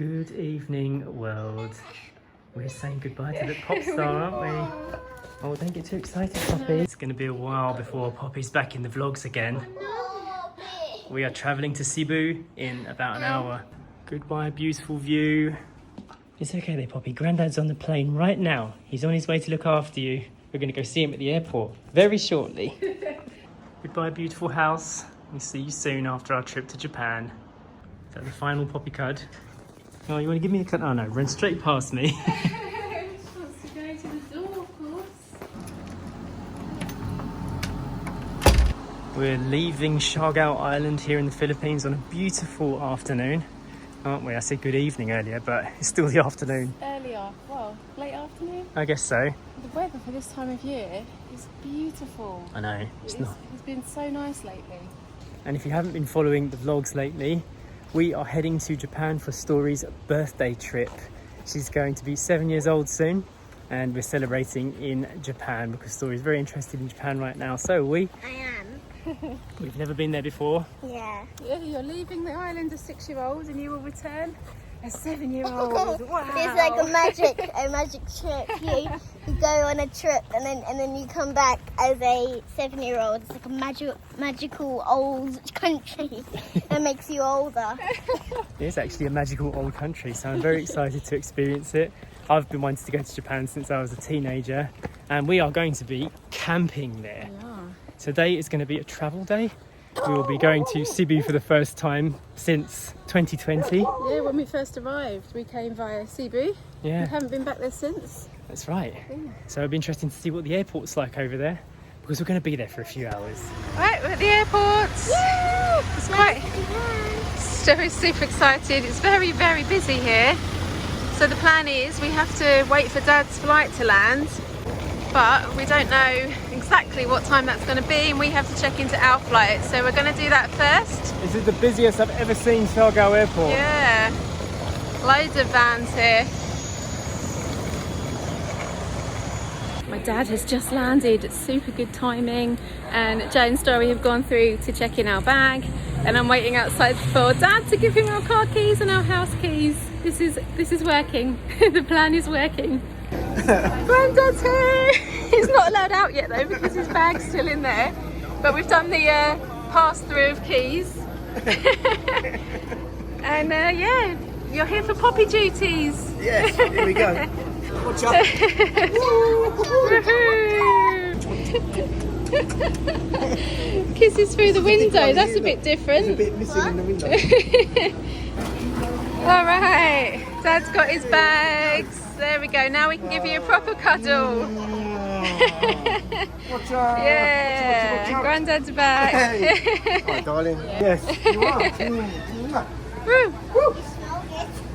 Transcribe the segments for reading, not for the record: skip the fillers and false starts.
Good evening, world. We're saying goodbye to the pop star, aren't we? Oh, don't get too excited, Poppy. It's going to be a while before Poppy's back in the vlogs again. We are travelling to Cebu in about an hour. Goodbye, beautiful view. It's okay there, Poppy. Grandad's on the plane right now. He's on his way to look after you. We're going to go see him at the airport very shortly. Goodbye, beautiful house. We'll see you soon after our trip to Japan. Is that the final Poppy card? Oh, you want to give me a card? Oh no, run straight past me. She wants to go to the door, of course. We're leaving Siargao Island here in the Philippines on a beautiful afternoon, aren't we? I said good evening earlier, but it's still the afternoon. Earlier, well, late afternoon. I guess so. The weather for this time of year is beautiful. I know, it's not. It's been so nice lately. And if you haven't been following the vlogs lately, we are heading to Japan for Story's birthday trip. She's going to be 7 years old soon, and we're celebrating in Japan because Story's very interested in Japan right now. So are we. I am. We've never been there before. Yeah. Yeah, you're leaving the island a 6-year-old and you will return a 7-year-old. Wow. It's like a magic trip. You go on a trip and then you come back as a 7-year-old. It's like a magical old country that makes you older. It is actually a magical old country, so I'm very excited to experience it. I've been wanting to go to Japan since I was a teenager, and we are going to be camping there. Yeah. Today is going to be a travel day. We will be going to Cebu for the first time since 2020. Yeah, when we first arrived, we came via Cebu. Yeah. We haven't been back there since. That's right. Yeah. So it'll be interesting to see what the airport's like over there, because we're going to be there for a few hours. Right, we're at the airport. Woo! It's quite super excited. It's very, very busy here. So the plan is we have to wait for Dad's flight to land, but we don't know exactly what time that's going to be, and we have to check into our flight. So we're going to do that first. This is the busiest I've ever seen Siargao Airport. Yeah, loads of vans here. My dad has just landed. It's super good timing, and Joe and Story have gone through to check in our bag, and I'm waiting outside for Dad to give him our car keys and our house keys. This is working. The plan is working. Granddad's here. He's not allowed out yet though because his bag's still in there, but we've done the pass-through of keys. And yeah, you're here for Poppy duties. Yes, here we go. Watch out. Kisses through the window, that's a bit different. There's a bit missing in the window. All right, Dad's got his bags. There we go, now we can give you a proper cuddle. Watch out. Yeah, Watch out. Granddad's back. Hey. Hi, darling. Yes, you are. Woo. Woo.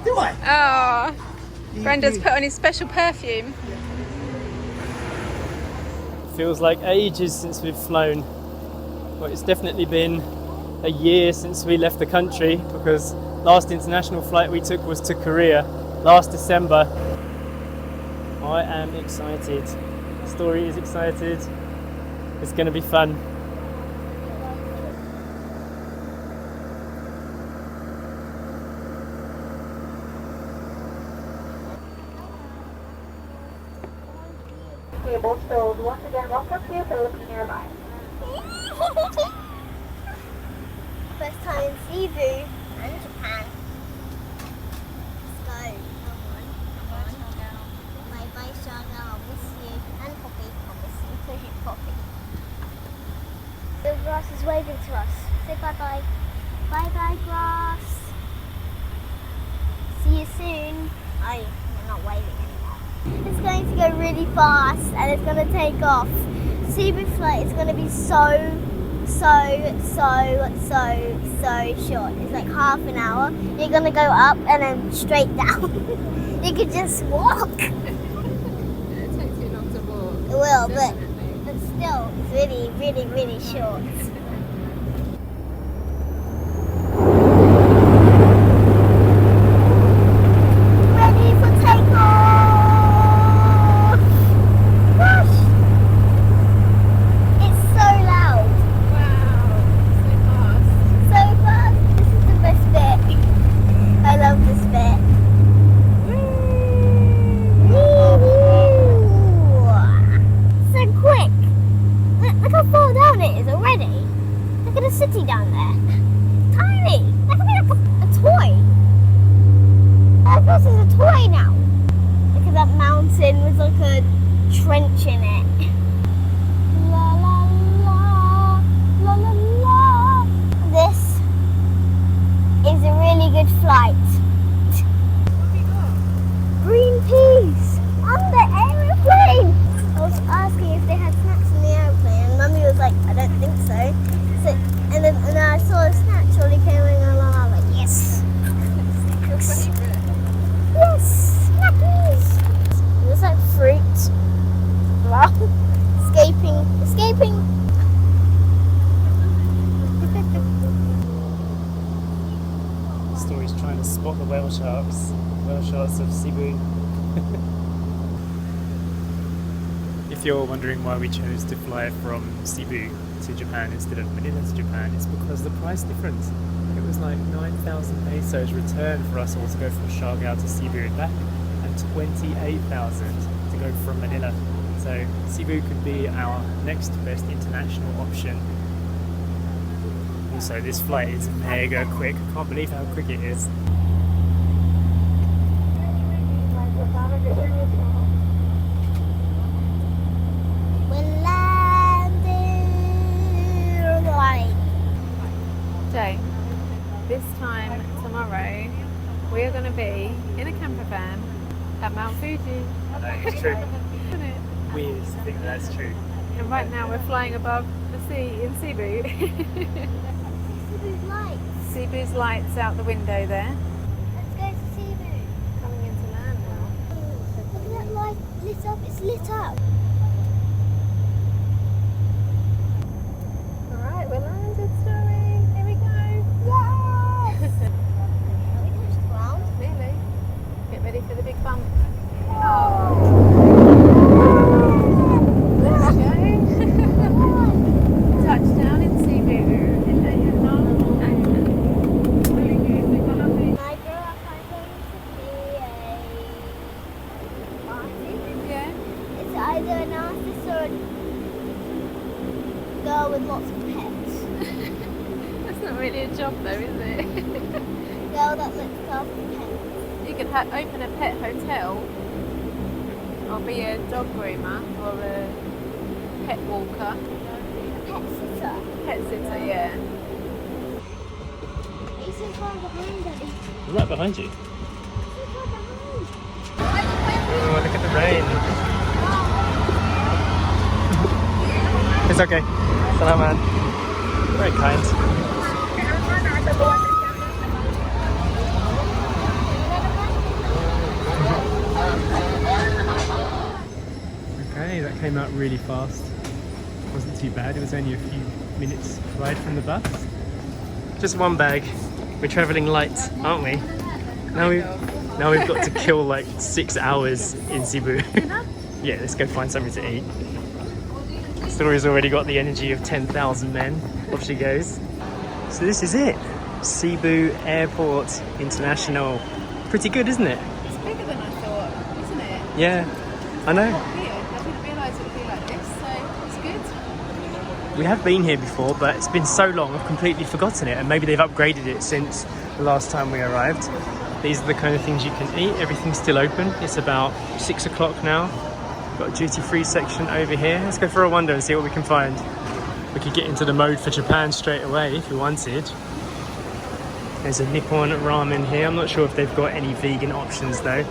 Do I? Oh, Granddad's put on his special perfume. Feels like ages since we've flown. Well, it's definitely been a year since we left the country, because last international flight we took was to Korea last December. I am excited. Story is excited. It's going to be fun. Table filled. Once again, welcome to Philippine Airlines. First time in Cebu and Japan. Let's go. Come on. Bye bye, Siargao. I'll miss you. And Poppy. I'll miss you too, Poppy. The grass is waving to us. Say bye bye. Bye bye, grass. See you soon. Oh, you're not waving anymore. It's going to go really fast and it's going to take off. Cebu flight is going to be so short. It's like half an hour. You're going to go up and then straight down. You could just walk. It takes you long to walk. It will, but still, it's really short. Ready for takeoff! Whoosh! It's so loud. Wow, so fast. So fast. This is the best bit. I love this bit. light. Green peas on the aeroplane. I was asking if they had snacks in the aeroplane, and Mummy was like, I don't think so. And then I saw a snack trolley coming along. I was like, yes. Yes, snackies. It was like fruit. Wow. Escaping. Story's trying to spot the whale sharks of Cebu. If you're wondering why we chose to fly from Cebu to Japan instead of Manila to Japan, it's because the price difference. It was like 9,000 pesos return for us all to go from Siargao to Cebu and back, and 28,000 to go from Manila. So Cebu could be our next best international option. Also, this flight is mega quick. I can't believe how quick it is. We're landing. Jay, this time tomorrow we are going to be in a camper van at Mount Fuji. That is true. Isn't it? Weird to think that's true. And right now we're flying above the sea in Cebu. Cebu's lights. Cebu's lights out the window there. Let's go to Cebu. Coming into land now. Look at that light lit up. It's lit up. Alright, we're landed, Story. Here we go. Yes! Have we touched the ground? Nearly. Get ready for the big bump. Let's go. Touchdown in Cebu. When I grow up, I'm going to be a artist. Yeah. It's either an artist or a girl with lots of pets. That's not really a job though, is it? Girl that looks after pets. You could open a pet hotel or be a dog groomer or a pet walker. Pet sitter. Pet sitter, yeah. He's so far behind, Daddy. Right behind you. So far behind. Oh, look at the rain. It's okay. Salamat. Very kind. Okay, that came out really fast. Wasn't too bad. It was only a few minutes ride from the bus. Just one bag. We're travelling light, aren't we? Now we've got to kill like 6 hours in Cebu. Yeah, let's go find something to eat. Story's already got the energy of 10,000 men. Off she goes. So this is it. Cebu Airport International. Pretty good, isn't it? It's bigger than I thought, isn't it? Yeah, I know. Weird. I didn't realise it would be like this, so it's good. We have been here before, but it's been so long I've completely forgotten it, and maybe they've upgraded it since the last time we arrived. These are the kind of things you can eat. Everything's still open. It's about 6 o'clock now. Got a duty-free section over here. Let's go for a wander and see what we can find. We could get into the mode for Japan straight away if we wanted. There's a Nippon ramen here. I'm not sure if they've got any vegan options though.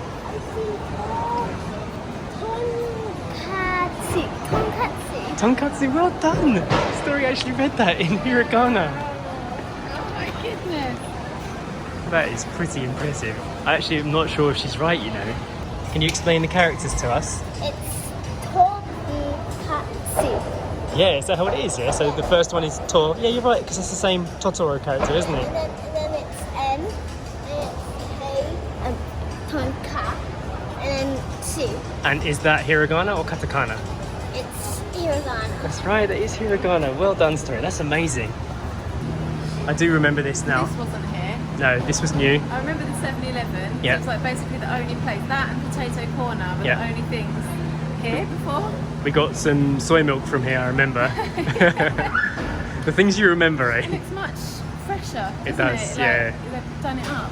Tonkatsu. Tonkatsu, well done! Story actually read that in hiragana. Oh my goodness. That is pretty impressive. I actually am not sure if she's right, you know. Can you explain the characters to us? It's tonkatsu. Yeah, is that how it is? Yeah. So the first one is To. Yeah, you're right, because it's the same Totoro character, isn't it? And then it's N, and it's K, and tonka, and then tsu. And is that hiragana or katakana? It's hiragana. That's right, that is hiragana. Well done, Story. That's amazing. I do remember this now. This wasn't here. No, this was new. I remember the 7-Eleven. Yeah. It was like basically the only place. That and Potato Corner were Yeah. the only things here before. We got some soy milk from here, I remember. The things you remember, eh? It looks much fresher. It doesn't does, it? yeah. Like, they've done it up.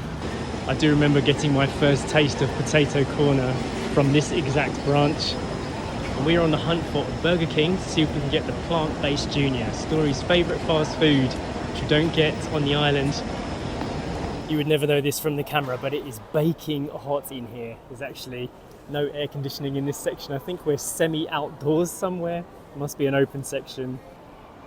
I do remember getting my first taste of Potato Corner from this exact branch. And we are on the hunt for Burger King to see if we can get the plant-based Junior. Story's favourite fast food, which you don't get on the island. You would never know this from the camera, but it is baking hot in here. There's actually no air conditioning in this section. I think we're semi-outdoors somewhere. It must be an open section.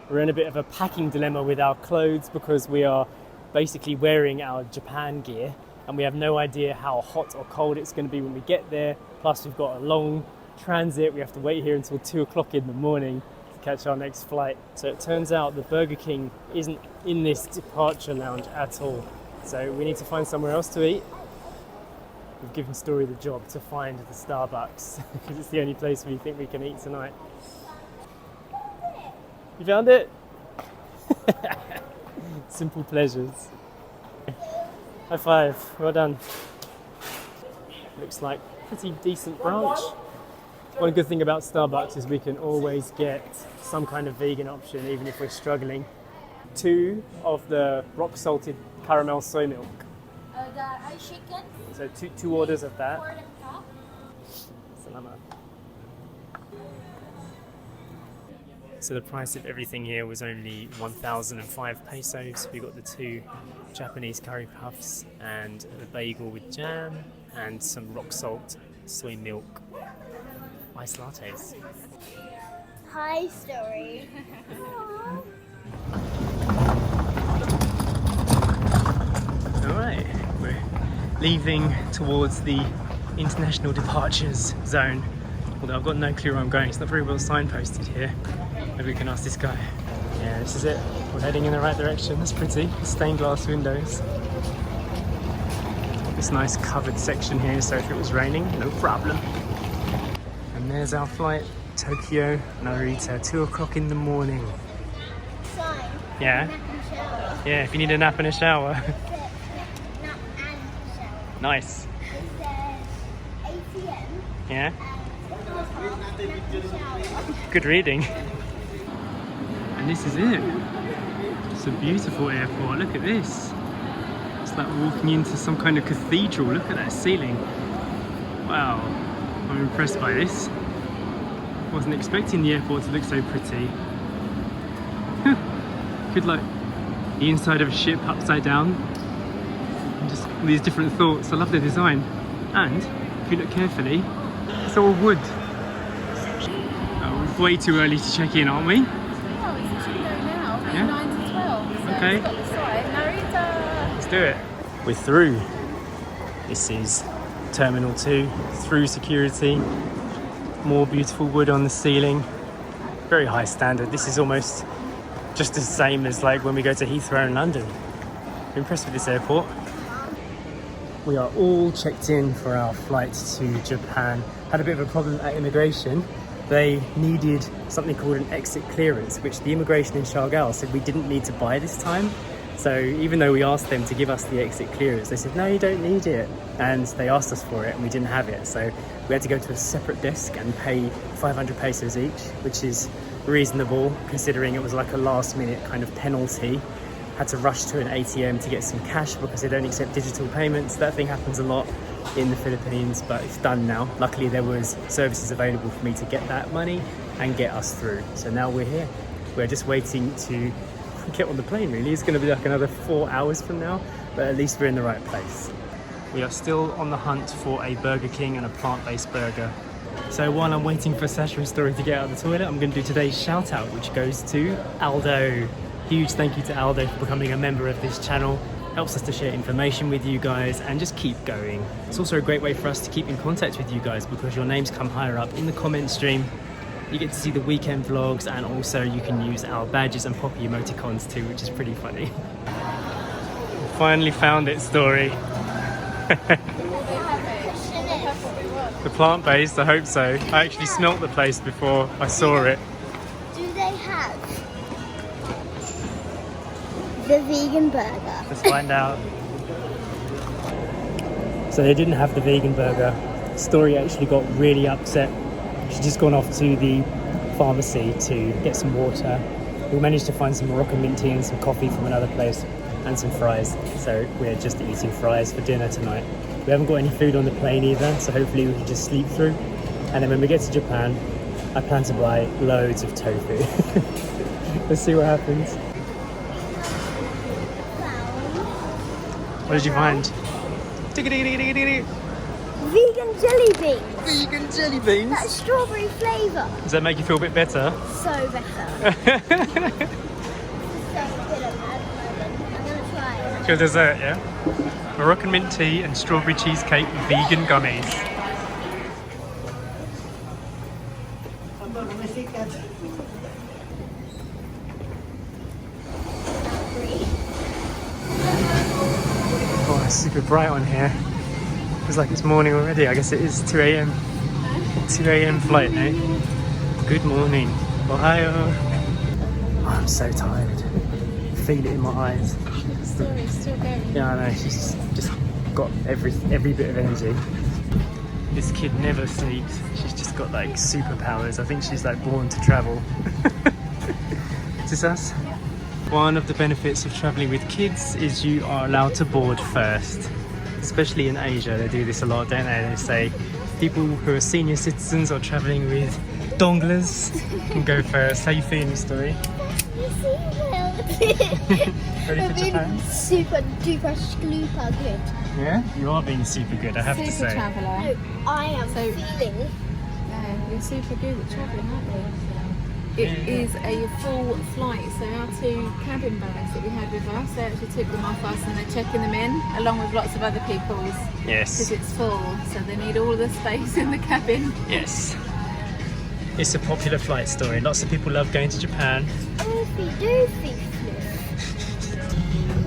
We're in a bit of a packing dilemma with our clothes because we are basically wearing our Japan gear and we have no idea how hot or cold it's going to be when we get there. Plus we've got a long transit. We have to wait here until 2 o'clock in the morning to catch our next flight. So it turns out the Burger King isn't in this departure lounge at all. So we need to find somewhere else to eat. We've given Story the job to find the Starbucks because it's the only place we think we can eat tonight. You found it? Simple pleasures. High five, well done. Looks like a pretty decent branch. One good thing about Starbucks is we can always get some kind of vegan option even if we're struggling. 2 of the rock salted caramel soy milk. The ice chicken. So two orders of that. For the cup. Salamat. So the price of everything here was only 1,005 pesos. We got the 2 Japanese curry puffs and the bagel with jam and some rock salt soy milk iced lattes. Hi, Story. Alright, we're leaving towards the international departures zone. Although I've got no clue where I'm going, it's not very well signposted here. Maybe we can ask this guy. Yeah, this is it. We're heading in the right direction. That's pretty. Stained glass windows. This nice covered section here, so if it was raining, no problem. And there's our flight, Tokyo, Narita, 2 o'clock in the morning. Sign. Yeah? Nap and shower. Yeah, if you need a nap and a shower. Nap and shower. Nice. It says ATM. Yeah? And shower. Good reading. And this is it. It's a beautiful airport. Look at this. It's like walking into some kind of cathedral. Look at that ceiling. Wow. I'm impressed by this. Wasn't expecting the airport to look so pretty. Could like the inside of a ship upside down. And just all these different thoughts. I love the design. And if you look carefully, it's all wood. Oh, we're way too early to check in, aren't we? Oh, it's actually going now. Yeah? 9 to 12. So Okay. it's got the sign. Narita. Let's do it. We're through. This is Terminal 2, through security. More beautiful wood on the ceiling. Very high standard. This is almost just the same as like when we go to Heathrow in London. I'm impressed with this airport. We are all checked in for our flight to Japan. Had a bit of a problem at immigration. They needed something called an exit clearance, which the immigration in Siargao said we didn't need to buy this time. So even though we asked them to give us the exit clearance, they said, no, you don't need it. And they asked us for it and we didn't have it. So we had to go to a separate desk and pay 500 pesos each, which is reasonable considering it was like a last minute kind of penalty. Had to rush to an ATM to get some cash because they don't accept digital payments. That thing happens a lot in the Philippines, but it's done now. Luckily there was services available for me to get that money and get us through. So now we're here. We're just waiting to get on the plane really. It's going to be like another 4 hours from now, but at least we're in the right place. We are still on the hunt for a Burger King and a plant-based burger. So while I'm waiting for Sasha and Story to get out of the toilet, I'm going to do today's shout out, which goes to Aldo. Huge thank you to Aldo for becoming a member of this channel. Helps us to share information with you guys and just keep going. It's also a great way for us to keep in contact with you guys because your names come higher up in the comment stream. You get to see the weekend vlogs and also you can use our badges and poppy emoticons too, which is pretty funny. Finally found it, Story. The plant-based, I hope so. I actually smelt the place before I saw it. Do they have the vegan burger? Let's find out. So they didn't have the vegan burger. Story actually got really upset. She's just gone off to the pharmacy to get some water. We managed to find some Moroccan mint tea and some coffee from another place and some fries. So we're just eating fries for dinner tonight. We haven't got any food on the plane either, so hopefully we can just sleep through. And then when we get to Japan, I plan to buy loads of tofu. Let's see what happens. What did you find? Vegan jelly beans. Vegan jelly beans. That strawberry flavour. Does that make you feel a bit better? So better. So good at the moment. I'm gonna try it. Your dessert, yeah? Moroccan mint tea and strawberry cheesecake vegan gummies. Oh, it's super bright on here. Feels like it's morning already. I guess it is 2 a.m. 2 a.m. flight, eh? Good morning. Ohio. Oh, I'm so tired. Feel it in my eyes. The story's still going. Yeah, I know. She's just got every bit of energy. This kid never sleeps. She's just got like superpowers. I think she's like born to travel. Is this us? One of the benefits of traveling with kids is you are allowed to board first. Especially in Asia, they do this a lot, don't they? They say people who are senior citizens or traveling with donglers can go first. How you feeling, Story? Ready for Japan? Super duper schlooper good. Yeah, you are being super good, I have to Super say. traveller. No, I am So- feeling. Yeah, you're super good at travelling, aren't you? It is a full flight, so our 2 cabin bags that we had with us, they actually took them off us and they're checking them in, along with lots of other people's, because Yes, it's full, so they need all the space in the cabin. yes. It's a popular flight story. Lots of people love going to Japan. Oofy doofy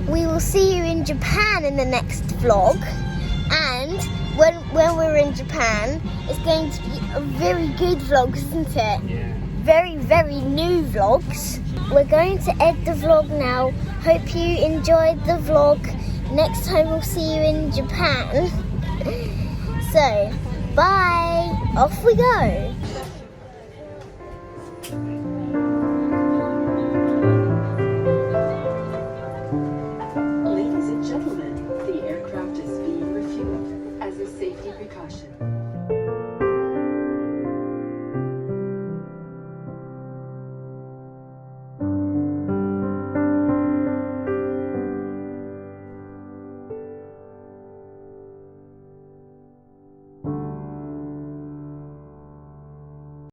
We will see you in Japan in the next vlog, and when we're in Japan, it's going to be a very good vlog, isn't it? Yeah. Very, very new vlogs. We're going to end the vlog now. Hope you enjoyed the vlog. Next time we'll see you in Japan. So, bye. Off we go.